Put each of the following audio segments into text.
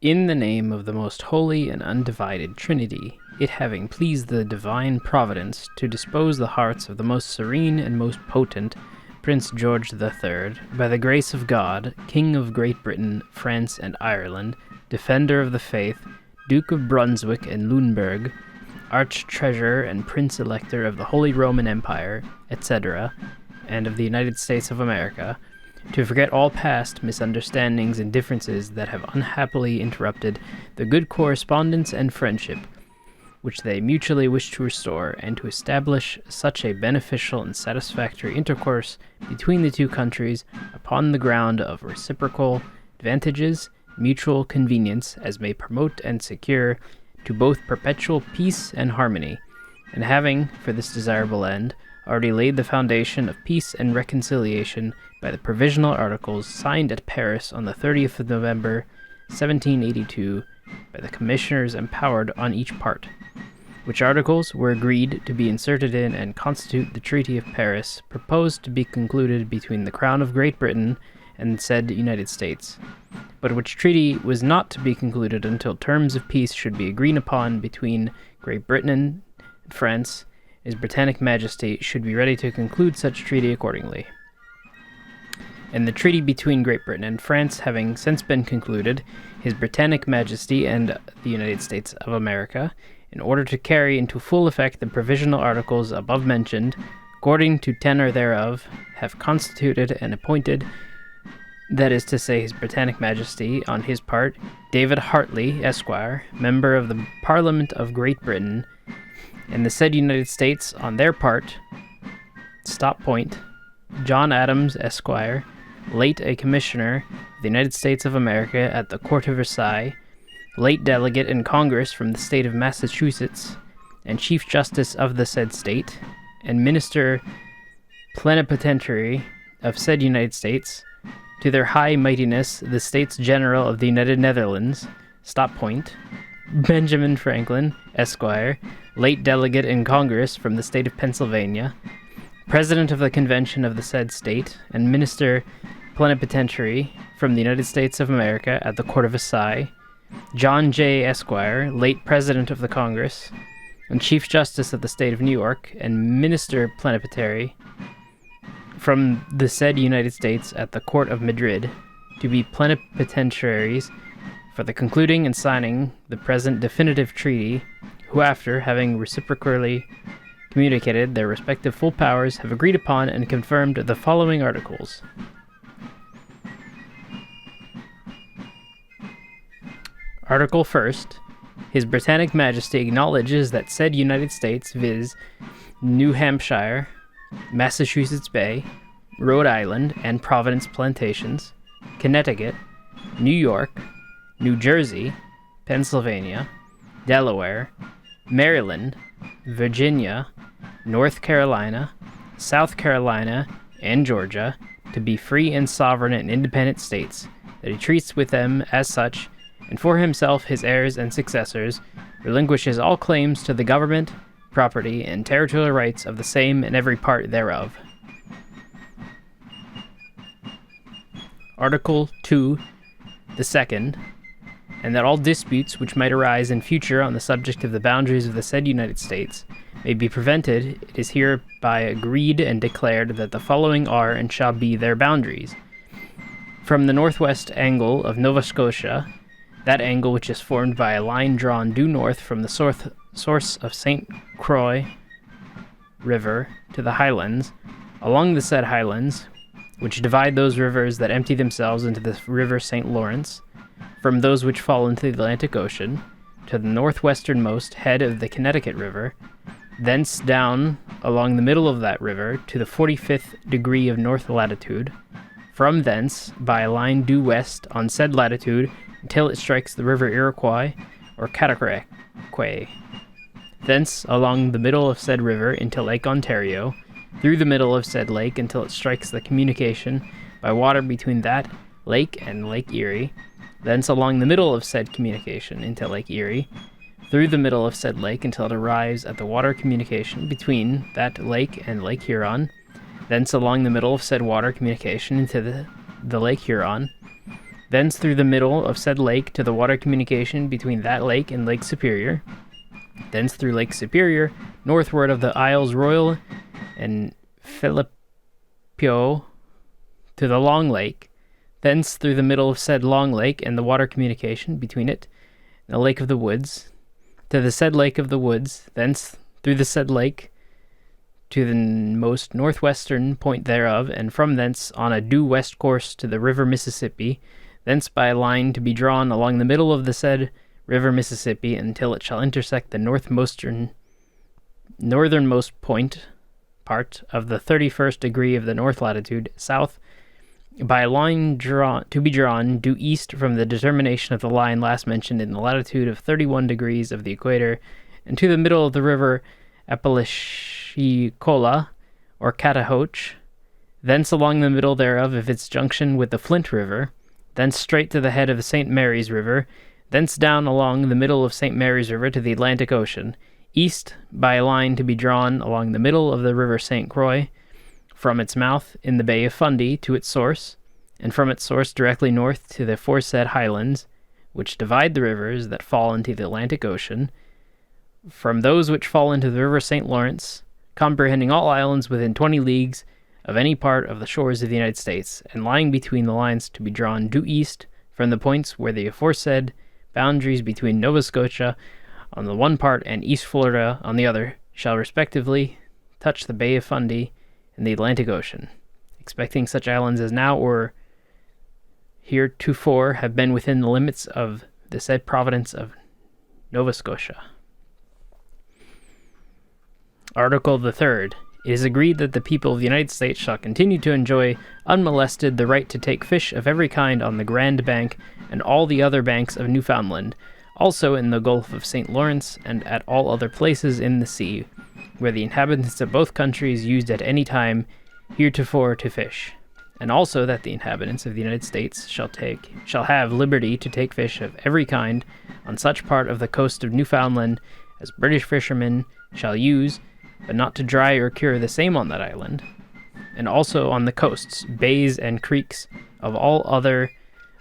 In the name of the most holy and undivided Trinity, it having pleased the divine providence to dispose the hearts of the most serene and most potent Prince George III, by the grace of God, King of Great Britain, France, and Ireland, Defender of the Faith, Duke of Brunswick and Lunenburg, Arch-Treasurer and Prince-Elector of the Holy Roman Empire, etc., and of the United States of America, to forget all past misunderstandings and differences that have unhappily interrupted the good correspondence and friendship which they mutually wish to restore, and to establish such a beneficial and satisfactory intercourse between the two countries upon the ground of reciprocal advantages, mutual convenience, as may promote and secure to both perpetual peace and harmony, and having, for this desirable end, already laid the foundation of peace and reconciliation by the provisional articles signed at Paris on the 30th of November, 1782, by the commissioners empowered on each part, which articles were agreed to be inserted in and constitute the Treaty of Paris, proposed to be concluded between the Crown of Great Britain and said United States, but which treaty was not to be concluded until terms of peace should be agreed upon between Great Britain and France. His Britannic Majesty should be ready to conclude such treaty accordingly. And the treaty between Great Britain and France having since been concluded, His Britannic Majesty and the United States of America, in order to carry into full effect the provisional articles above mentioned, according to tenor thereof, have constituted and appointed, that is to say, His Britannic Majesty, on his part, David Hartley, Esquire, member of the Parliament of Great Britain, and the said United States, on their part, John Adams, Esquire, late a commissioner of the United States of America at the Court of Versailles, late delegate in Congress from the state of Massachusetts, and Chief Justice of the said state, and Minister Plenipotentiary of said United States, to their high mightiness the States General of the United Netherlands, Benjamin Franklin, Esquire, late delegate in Congress from the state of Pennsylvania, President of the Convention of the said state, and Minister Plenipotentiary from the United States of America at the Court of Versailles, John J. Esquire, late President of the Congress, and Chief Justice of the State of New York, and Minister Plenipotentiary from the said United States at the Court of Madrid, to be plenipotentiaries for the concluding and signing the present definitive treaty, who after having reciprocally communicated their respective full powers, have agreed upon and confirmed the following articles. Article 1st. His Britannic Majesty acknowledges that said United States, viz., New Hampshire, Massachusetts Bay, Rhode Island and Providence Plantations, Connecticut, New York, New Jersey, Pennsylvania, Delaware, Maryland, Virginia, North Carolina, South Carolina, and Georgia to be free and sovereign and independent states, that he treats with them as such, and for himself, his heirs, and successors, relinquishes all claims to the government, property, and territorial rights of the same and every part thereof. Article 2, the second, and that all disputes which might arise in future on the subject of the boundaries of the said United States may be prevented, it is hereby agreed and declared that the following are and shall be their boundaries. From the northwest angle of Nova Scotia, that angle which is formed by a line drawn due north from the source of St. Croix River to the highlands, along the said highlands, which divide those rivers that empty themselves into the river St. Lawrence, from those which fall into the Atlantic Ocean, to the northwesternmost head of the Connecticut River, thence down along the middle of that river to the 45th degree of north latitude, from thence by a line due west on said latitude until it strikes the river Iroquois or Cataraqui, thence along the middle of said river into Lake Ontario, through the middle of said lake until it strikes the communication by water between that lake and Lake Erie, thence along the middle of said communication into Lake Erie, through the middle of said lake until it arrives at the water communication between that lake and Lake Huron, thence along the middle of said water communication into the Lake Huron, thence through the middle of said lake to the water communication between that lake and Lake Superior, thence through Lake Superior, northward of the Isles Royal and Philippio to the Long Lake, thence through the middle of said Long Lake and the water communication between it and the Lake of the Woods, to the said Lake of the Woods, thence through the said lake to the most northwestern point thereof, and from thence on a due west course to the river Mississippi, thence by a line to be drawn along the middle of the said river Mississippi until it shall intersect the northernmost part of the 31st degree of the north latitude, south, by a line to be drawn due east from the determination of the line last mentioned in the latitude of 31 degrees of the equator, and to the middle of the river Apalachicola, or Catahoche, thence along the middle thereof of its junction with the Flint River, thence straight to the head of the St. Mary's River, thence down along the middle of St. Mary's River to the Atlantic Ocean, east by a line to be drawn along the middle of the river St. Croix, from its mouth in the Bay of Fundy to its source, and from its source directly north to the aforesaid highlands, which divide the rivers that fall into the Atlantic Ocean, from those which fall into the river St. Lawrence, comprehending all islands within 20 leagues of any part of the shores of the United States, and lying between the lines to be drawn due east from the points where the aforesaid boundaries between Nova Scotia on the one part and East Florida on the other shall respectively touch the Bay of Fundy and the Atlantic Ocean, expecting such islands as now or heretofore have been within the limits of the said province of Nova Scotia. Article the 3rd. It is agreed that the people of the United States shall continue to enjoy unmolested the right to take fish of every kind on the Grand Bank and all the other banks of Newfoundland, also in the Gulf of St. Lawrence and at all other places in the sea, where the inhabitants of both countries used at any time heretofore to fish, and also that the inhabitants of the United States shall have liberty to take fish of every kind on such part of the coast of Newfoundland as British fishermen shall use, but not to dry or cure the same on that island, and also on the coasts, bays, and creeks of all other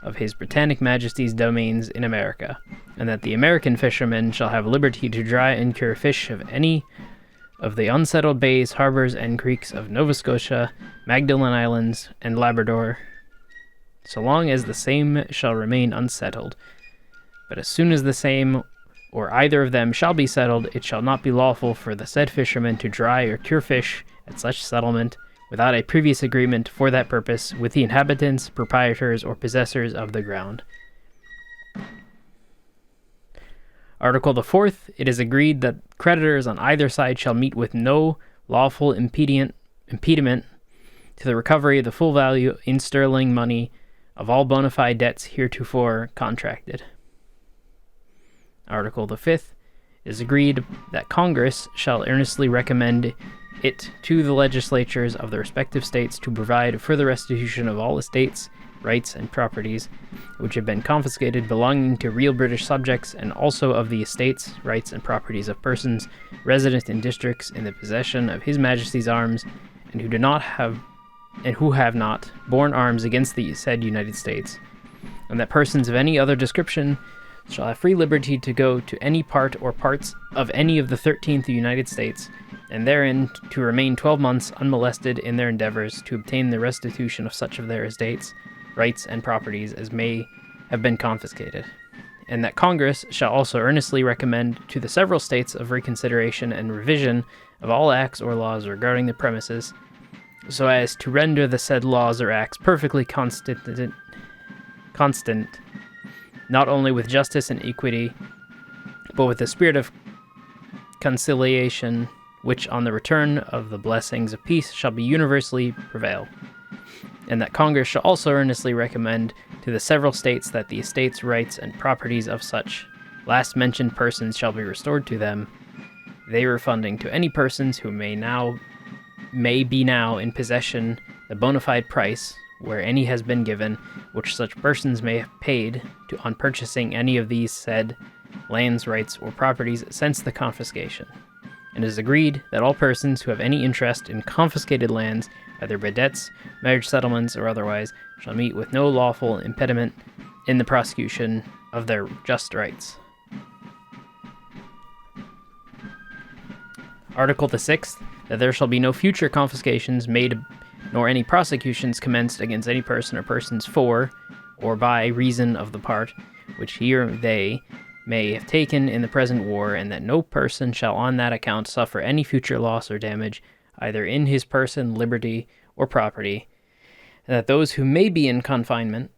of His Britannic Majesty's domains in America, and that the American fishermen shall have liberty to dry and cure fish of any of the unsettled bays, harbors, and creeks of Nova Scotia, Magdalen Islands, and Labrador, so long as the same shall remain unsettled. But as soon as the same or either of them shall be settled, it shall not be lawful for the said fishermen to dry or cure fish at such settlement without a previous agreement for that purpose with the inhabitants, proprietors, or possessors of the ground. Article the 4th. It is agreed that creditors on either side shall meet with no lawful impediment to the recovery of the full value in sterling money of all bona fide debts heretofore contracted. Article the 5th. It is agreed that Congress shall earnestly recommend it to the legislatures of the respective states to provide for the restitution of all estates, rights, and properties which have been confiscated belonging to real British subjects, and also of the estates, rights, and properties of persons resident in districts in the possession of His Majesty's arms, and who have not borne arms against the said United States, and that persons of any other description shall have free liberty to go to any part or parts of any of the 13th United States, and therein to remain 12 months unmolested in their endeavors to obtain the restitution of such of their estates, rights, and properties as may have been confiscated, and that Congress shall also earnestly recommend to the several states of reconsideration and revision of all acts or laws regarding the premises, so as to render the said laws or acts perfectly constant, not only with justice and equity, but with the spirit of conciliation, which on the return of the blessings of peace shall be universally prevail. And that Congress shall also earnestly recommend to the several states that the estates, rights, and properties of such last mentioned persons shall be restored to them, they refunding to any persons who may be now in possession the bona fide price, where any has been given, which such persons may have paid on purchasing any of these said lands, rights, or properties since the confiscation, and it is agreed that all persons who have any interest in confiscated lands, either by debts, marriage settlements, or otherwise, shall meet with no lawful impediment in the prosecution of their just rights. Article the 6th, that there shall be no future confiscations made nor any prosecutions commenced against any person or persons for or by reason of the part which he or they may have taken in the present war, and that no person shall on that account suffer any future loss or damage, either in his person, liberty, or property, and that those who may be in confinement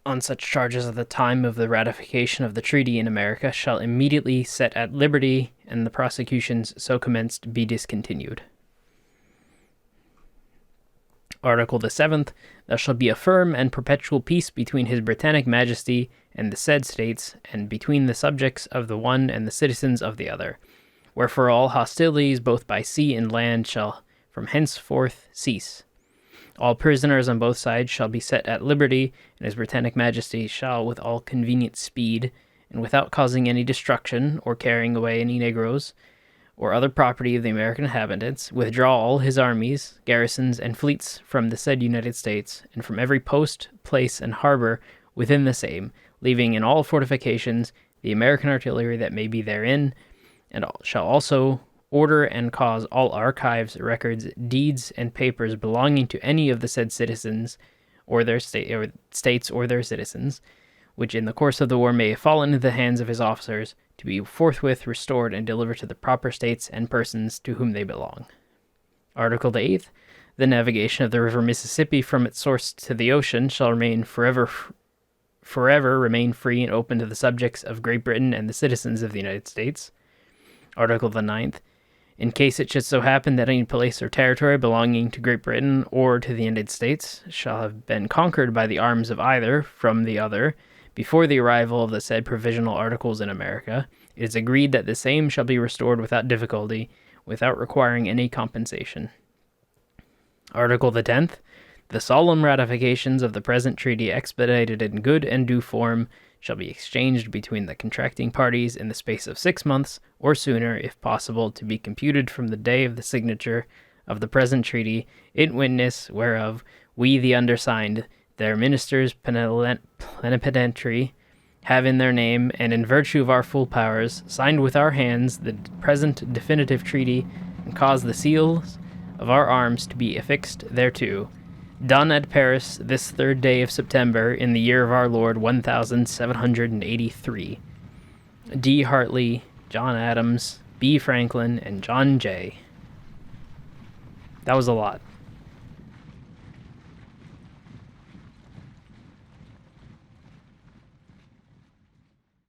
on such charges at the time of the ratification of the treaty in America shall immediately set at liberty, and the prosecutions so commenced be discontinued. Article the 7th, there shall be a firm and perpetual peace between His Britannic Majesty and the said states, and between the subjects of the one and the citizens of the other, wherefore all hostilities both by sea and land shall from henceforth cease. All prisoners on both sides shall be set at liberty, and His Britannic Majesty shall with all convenient speed, and without causing any destruction, or carrying away any negroes, or other property of the American inhabitants, withdraw all his armies, garrisons, and fleets from the said United States, and from every post, place, and harbor within the same, leaving in all fortifications the American artillery that may be therein, and shall also order and cause all archives, records, deeds, and papers belonging to any of the said citizens, or their states or their citizens, which in the course of the war may fall into the hands of his officers, to be forthwith restored and delivered to the proper states and persons to whom they belong. Article the 8th, the navigation of the river Mississippi from its source to the ocean shall remain forever remain free and open to the subjects of Great Britain and the citizens of the United States. Article the 9th, in case it should so happen that any place or territory belonging to Great Britain or to the United States shall have been conquered by the arms of either from the other, before the arrival of the said provisional articles in America, it is agreed that the same shall be restored without difficulty, without requiring any compensation. Article the 10th, the solemn ratifications of the present treaty expedited in good and due form shall be exchanged between the contracting parties in the space of 6 months, or sooner, if possible, to be computed from the day of the signature of the present treaty, in witness whereof we the undersigned, their ministers plenipotentiary, have in their name, and in virtue of our full powers, signed with our hands the present definitive treaty, and caused the seals of our arms to be affixed thereto, done at Paris this 3rd day of September, in the year of our Lord 1783. D. Hartley, John Adams, B. Franklin, and John Jay. That was a lot.